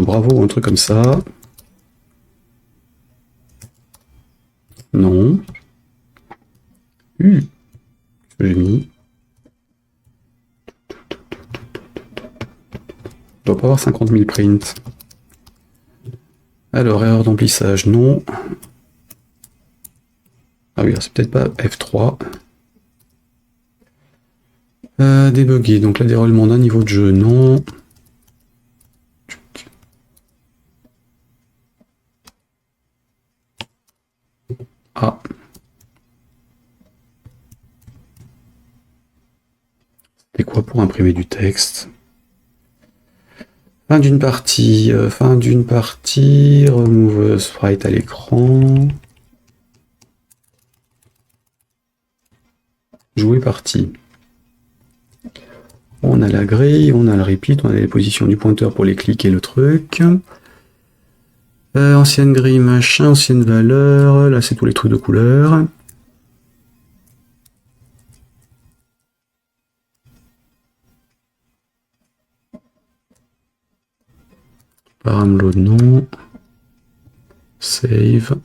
bravo ou un truc comme ça. Non. J'ai mis. Je dois pas avoir 50 000 prints. Alors, erreur d'emplissage, non. Ah oui, c'est peut-être pas F3. Débugger, donc là, déroulement d'un niveau de jeu, non. Ah. C'est quoi pour imprimer du texte? Fin d'une partie, remove sprite à l'écran. Jouer partie. On a la grille, on a le repeat, on a les positions du pointeur pour les clics et le truc. Ancienne grille, machin, ancienne valeur, là c'est tous les trucs de couleur. Paramload non. Save.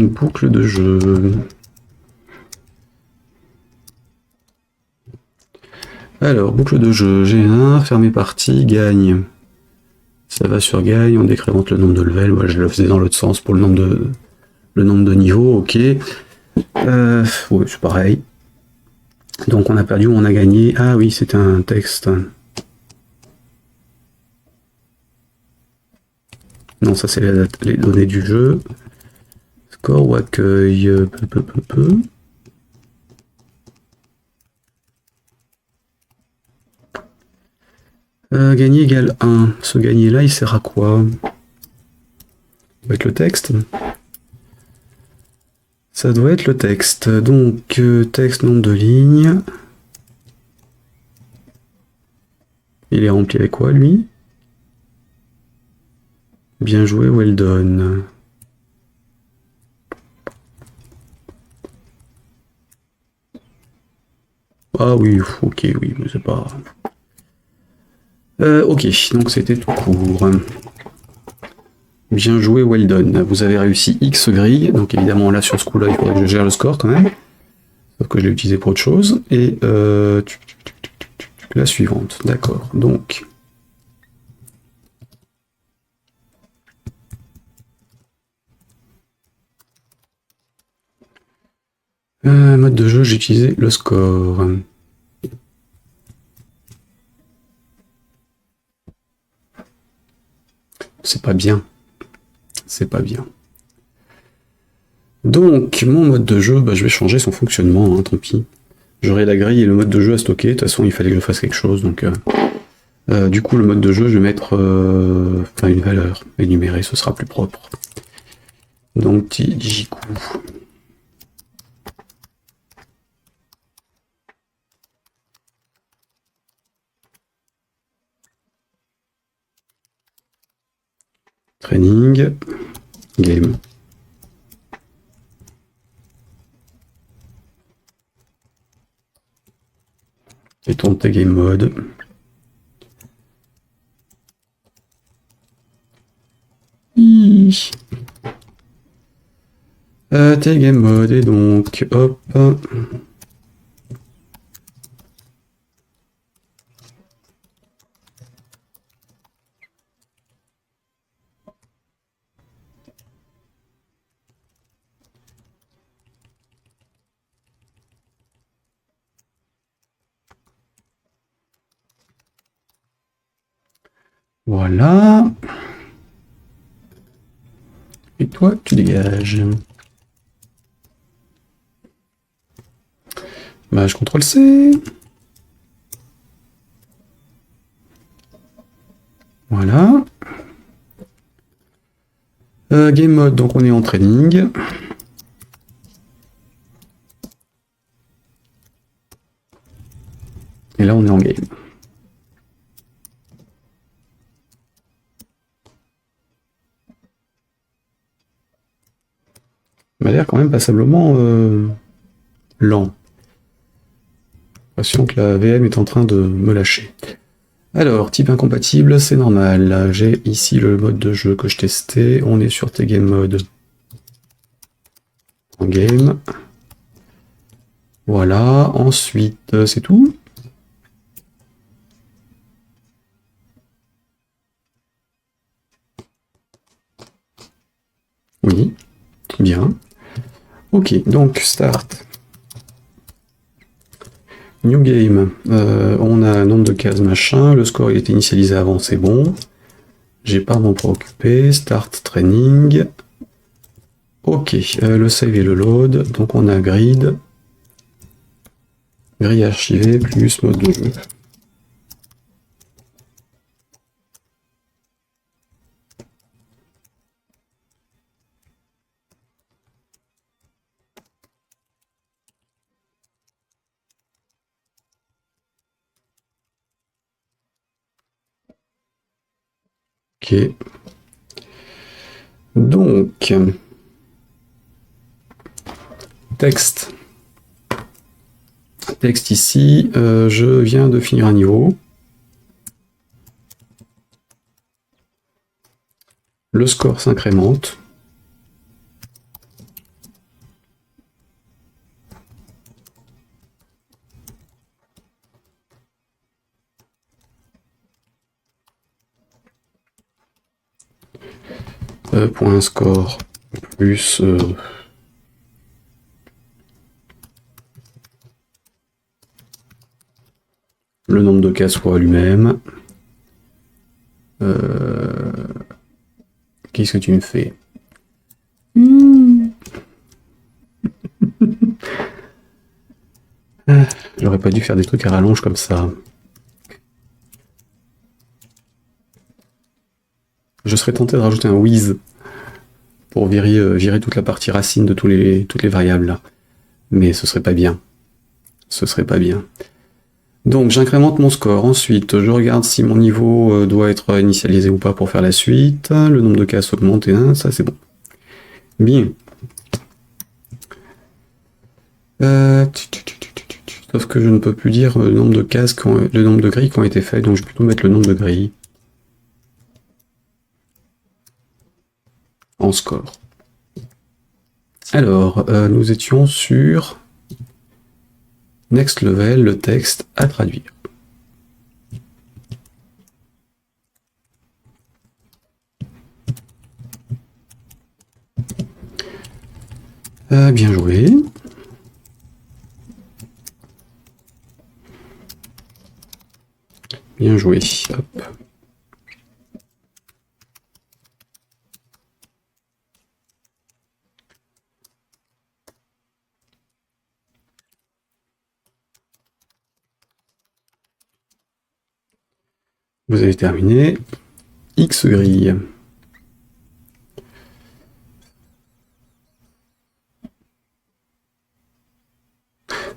Boucle de jeu. Alors, boucle de jeu, G1, fermer partie, gagne. Ça va sur gagne, on décrémente le nombre de levels. Moi, je le faisais dans l'autre sens pour le nombre de niveaux, ok. Ouais, c'est pareil. Donc on a perdu ou on a gagné. Ah oui, c'était un texte. Non, ça c'est les données du jeu. Score ou accueil. Gagner égale 1. Ce gagner là, il sert à quoi? Avec le texte. Ça doit être le texte. Donc, texte, nombre de lignes. Il est rempli avec quoi, lui? Bien joué, well done. Ah oui, ok, oui, mais c'est pas... ok, donc c'était tout court. Bien joué, well done. Vous avez réussi X grille, donc évidemment là sur ce coup-là, il faudrait que je gère le score quand même. Sauf que je l'ai utilisé pour autre chose. Et la suivante, d'accord. Donc... mode de jeu, j'ai utilisé le score. C'est pas bien. C'est pas bien. Donc, mon mode de jeu, bah, je vais changer son fonctionnement, hein, tant pis. J'aurai la grille et le mode de jeu à stocker. De toute façon, il fallait que je fasse quelque chose. Donc, du coup, le mode de jeu, je vais mettre une valeur énumérée, ce sera plus propre. Donc, petit Jiku. Training, game. Et tourne tes game mode. Tes game mode, et donc, hop. Voilà. Et toi, tu dégages. Bah, je contrôle C. Voilà. Game mode, donc on est en training. Et là, on est en game. l'air quand même passablement lent. J'ai l'impression que la VM est en train de me lâcher. Alors, type incompatible, c'est normal. J'ai ici le mode de jeu que je testais. On est sur TGame Mode. En game. Voilà. Ensuite, c'est tout. Oui. Bien. Ok, donc start. New game. On a un nombre de cases machin. Le score il est initialisé avant, c'est bon. J'ai pas à m'en préoccuper. Start training. Ok, le save et le load. Donc on a grid. Grille archivée plus mode de jeu. Ok. Donc, texte. Texte ici, je viens de finir un niveau. Le score s'incrémente. Point score plus le nombre de cases fois lui-même. Qu'est-ce que tu me fais? J'aurais pas dû faire des trucs à rallonge comme ça. Je serais tenté de rajouter un with pour virer toute la partie racine de toutes les variables là. Mais ce serait pas bien. Ce serait pas bien. Donc j'incrémente mon score. Ensuite, je regarde si mon niveau doit être initialisé ou pas pour faire la suite. Le nombre de cases augmente et ça c'est bon. Bien. Sauf que je ne peux plus dire le nombre de cases, le nombre de grilles qui ont été faites, donc je vais plutôt mettre le nombre de grilles en score. Alors, nous étions sur Next Level, le texte à traduire. Bien joué. Bien joué. Hop. Vous avez terminé. X grille.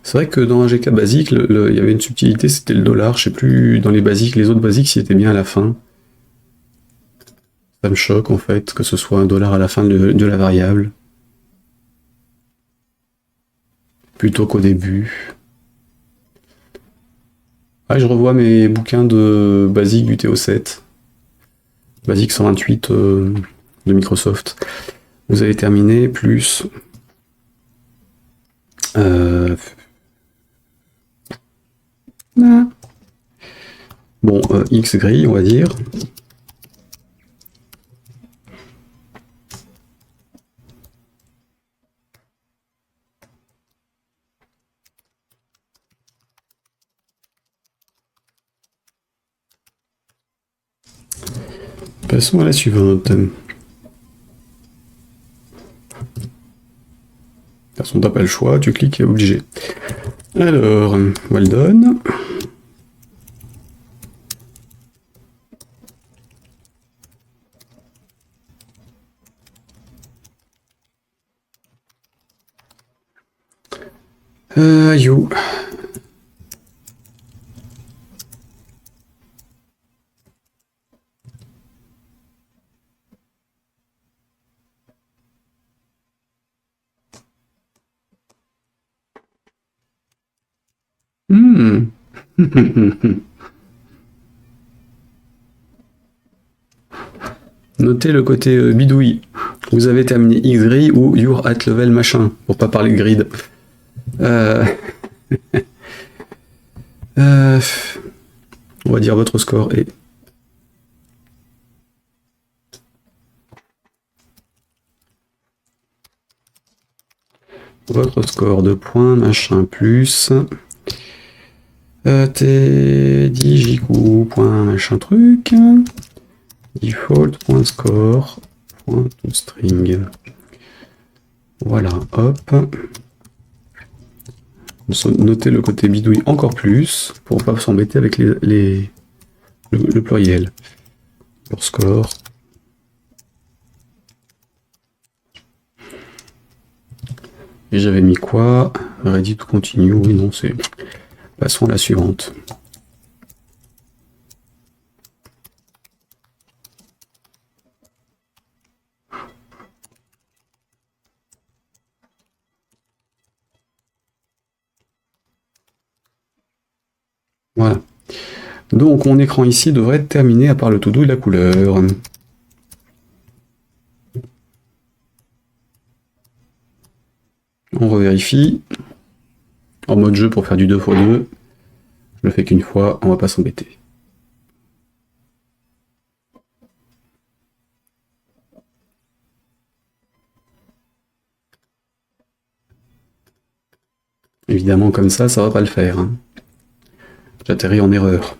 C'est vrai que dans un GK basique, il y avait une subtilité, c'était le dollar. Je sais plus dans les basiques, les autres basiques, s'il était bien à la fin. Ça me choque en fait que ce soit un dollar à la fin de la variable. Plutôt qu'au début. Ah, je revois mes bouquins de basique du TO7. Basique 128 de Microsoft. Vous avez terminé, plus... Bon, X grille, on va dire. Passons à la suivante. De toute façon, t'as pas le choix, tu cliques et obligé. Alors, well done. You. Hmm. Notez le côté bidouille. Vous avez terminé X-Grid ou You're at level machin, pour pas parler de grid. Euh, euh, on va dire votre score est... Votre score de points, machin, plus... T'es digikou, point, machin truc... Default, point score, point to string. Voilà, hop. Notez le côté bidouille encore plus, pour pas s'embêter avec le pluriel. Leur score. Et j'avais mis quoi? Ready to continue, oui, non, c'est... Passons à la suivante. Voilà. Donc mon écran ici devrait être terminé à part le to-do et la couleur. On revérifie. En mode jeu pour faire du 2x2. Je le fais qu'une fois, on va pas s'embêter. Évidemment comme ça va pas le faire. Hein. J'atterris en erreur.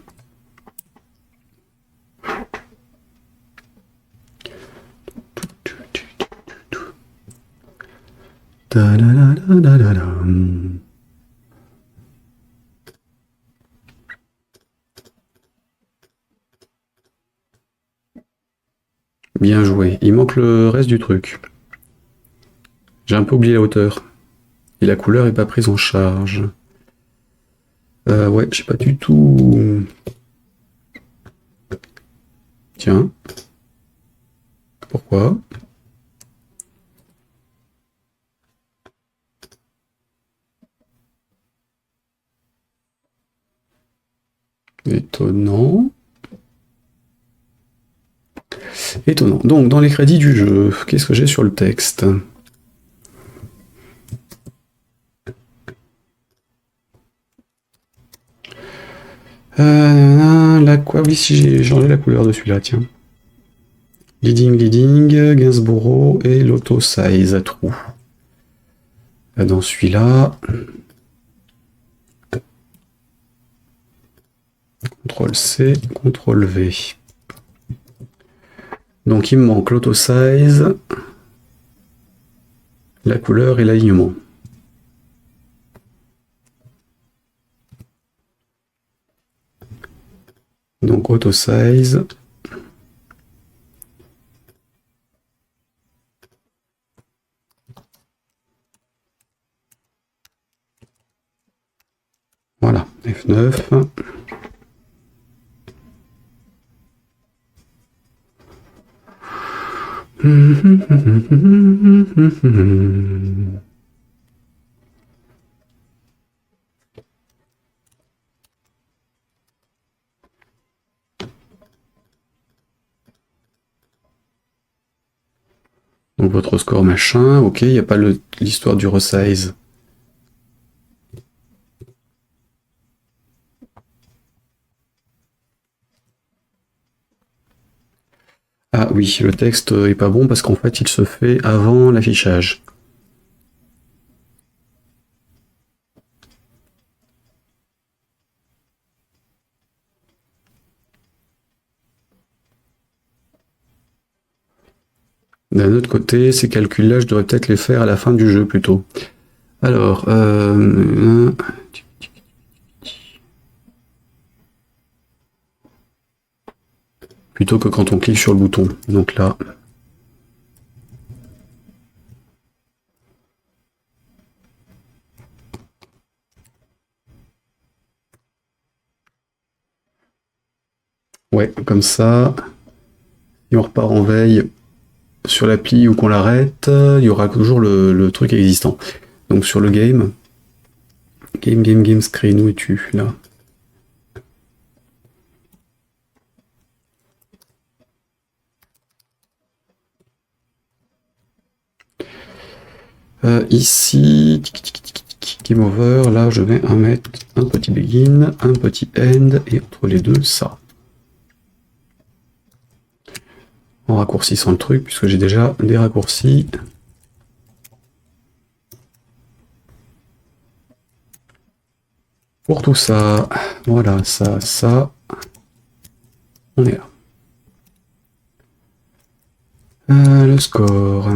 Bien joué. Il manque le reste du truc. J'ai un peu oublié la hauteur. Et la couleur est pas prise en charge. Ouais, je sais pas du tout... Tiens. Pourquoi? Étonnant. Étonnant. Donc, dans les crédits du jeu, qu'est-ce que j'ai sur le texte? Là, quoi? Oui, si j'ai changé la couleur de celui-là, tiens. Leading, Gainsborough et l'auto size à trous. Dans celui-là, CTRL-C, CTRL-V. Donc il me manque l'auto size, la couleur et l'alignement. Donc auto size. Voilà, F9. Donc votre score machin, ok, il n'y a pas l'histoire du resize. Ah oui, le texte est pas bon parce qu'en fait il se fait avant l'affichage. D'un autre côté, ces calculs-là, je devrais peut-être les faire à la fin du jeu plutôt. Alors, plutôt que quand on clique sur le bouton. Donc là. Ouais, comme ça. Si on repart en veille sur l'appli ou qu'on l'arrête, il y aura toujours le truc existant. Donc sur le game, Game screen, où es-tu là? Ici, game over, là je vais mettre un petit begin, un petit end, et entre les deux, ça. En raccourcissant le truc, puisque j'ai déjà des raccourcis. Pour tout ça, voilà, ça, on est là. Le score.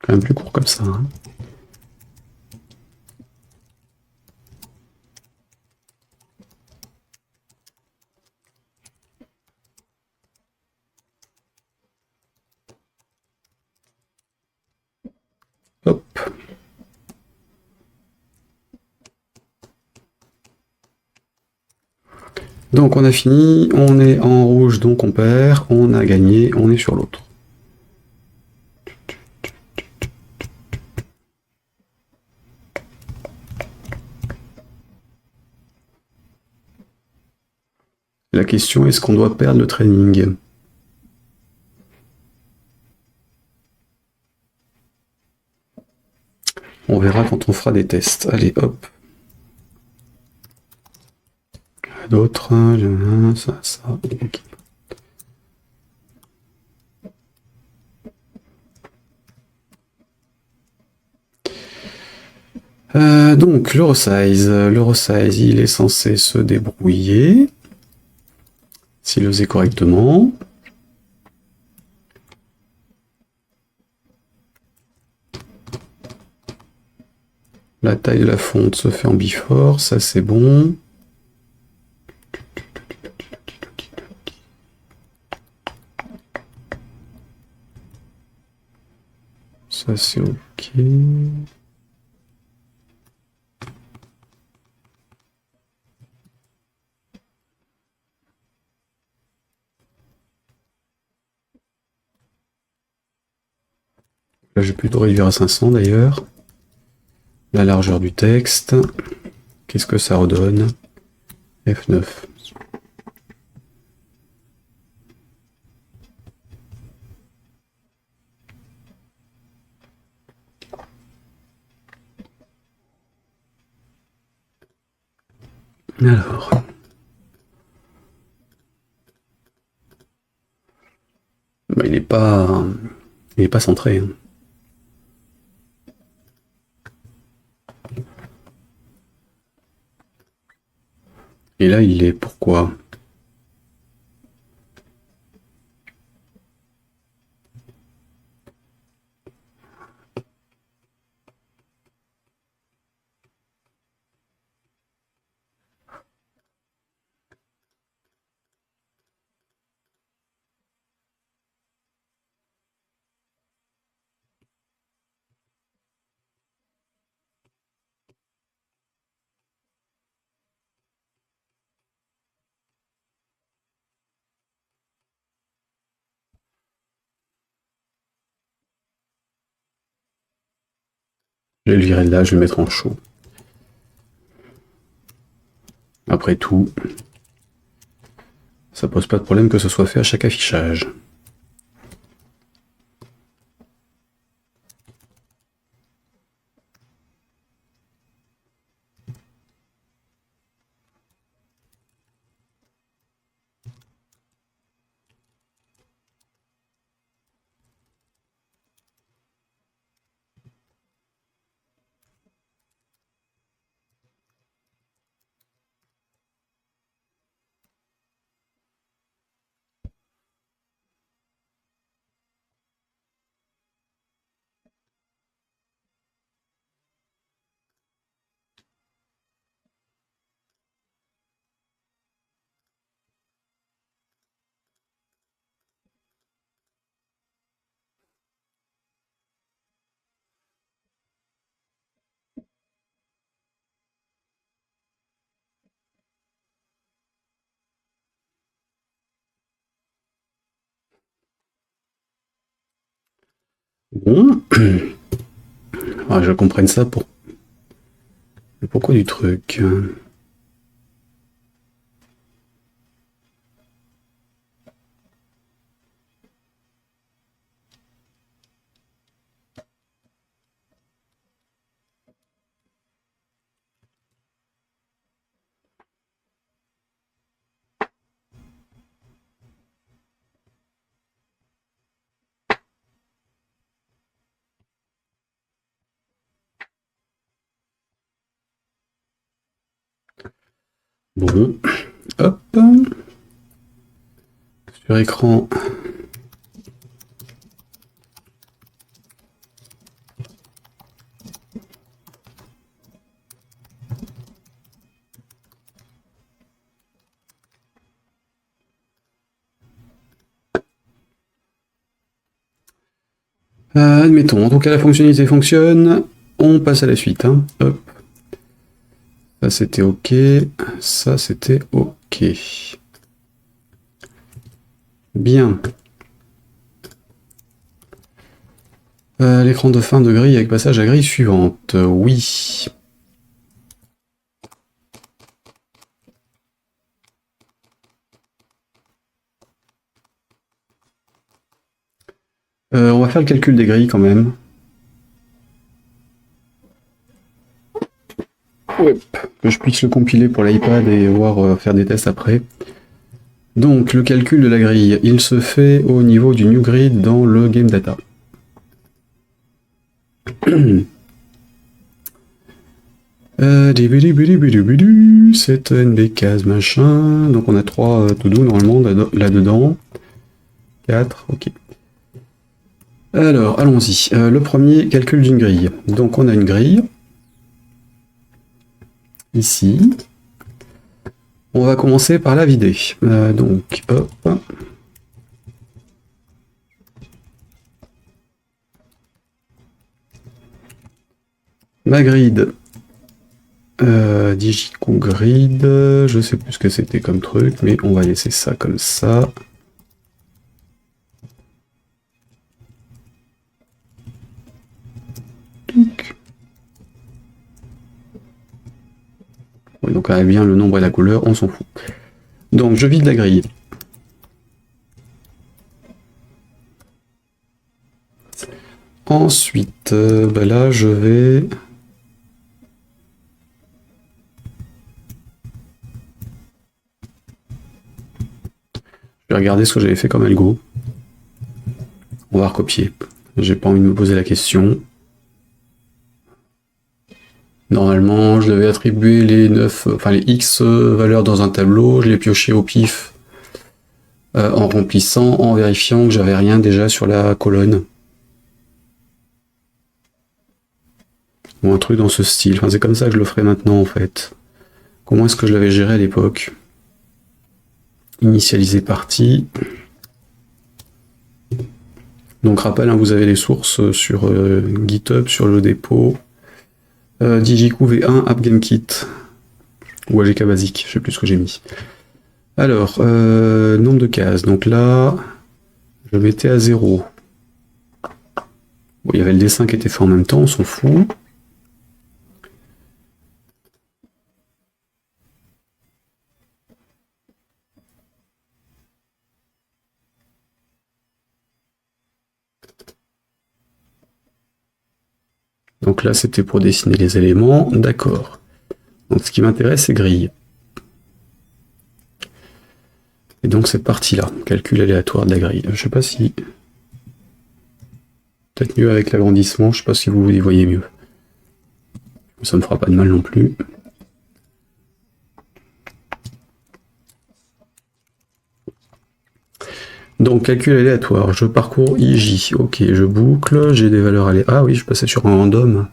Quand même plus court comme ça. Hein. Hop. Donc on a fini, on est en rouge, donc on perd, on a gagné, on est sur l'autre. La question, est-ce qu'on doit perdre le training? On verra quand on fera des tests. Allez, hop. D'autres, ça, ok. Donc, le resize, il est censé se débrouiller, s'il le faisait correctement. La taille de la fonte se fait en before, ça c'est bon. Ça c'est ok. Là, je vais plutôt réduire à 500 d'ailleurs. La largeur du texte. Qu'est-ce que ça redonne? F9. Alors. Bah, il n'est pas centré. Hein. Et là, il est pourquoi? Je vais le virer de là, je vais le mettre en chaud. Après tout, ça pose pas de problème que ce soit fait à chaque affichage. Bon. Ah, je comprenne ça pour... Pourquoi du truc? Bon, hop. Sur écran. Admettons, en tout cas la fonctionnalité fonctionne. On passe à la suite. Hein. Hop. Ça c'était OK. Ça c'était OK. Bien. L'écran de fin de grille avec passage à grille suivante. Oui. On va faire le calcul des grilles quand même. Ouais. Que je puisse le compiler pour l'iPad et voir faire des tests après. Donc le calcul de la grille, il se fait au niveau du new grid dans le game data. C'est NB case machin. Donc on a 3 to-do normalement là-dedans. 4, ok. Alors, allons-y. Le premier, calcul d'une grille. Donc on a une grille. Ici. On va commencer par la vider. Donc, hop. Ma grid. Digico grid. Je sais plus ce que c'était comme truc, mais on va laisser ça comme ça. Oui, donc elle a bien le nombre et la couleur, on s'en fout. Donc je vide la grille. Ensuite, là je vais... Je vais regarder ce que j'avais fait comme algo. On va recopier. J'ai pas envie de me poser la question. Normalement, je devais attribuer les 9, enfin les X valeurs dans un tableau, je les piochais au pif en remplissant, en vérifiant que j'avais rien déjà sur la colonne. Ou un truc dans ce style. Enfin, c'est comme ça que je le ferai maintenant en fait. Comment est-ce que je l'avais géré à l'époque? Initialiser partie. Donc rappel, hein, vous avez les sources sur GitHub, sur le dépôt. Digiku V1 AppGameKit. Ou AGK Basic, je sais plus ce que j'ai mis. Alors, nombre de cases. Donc là, je mettais à 0. Bon, il y avait le dessin qui était fait en même temps, on s'en fout. Donc là, c'était pour dessiner les éléments. D'accord. Donc ce qui m'intéresse, c'est grille. Et donc cette partie-là, calcul aléatoire de la grille. Je sais pas si... Peut-être mieux avec l'agrandissement, je sais pas si vous y voyez mieux. Ça me fera pas de mal non plus. Donc calcul aléatoire, je parcours IJ. Ok, je boucle, j'ai des valeurs aléatoires. Ah oui, je passais sur un random.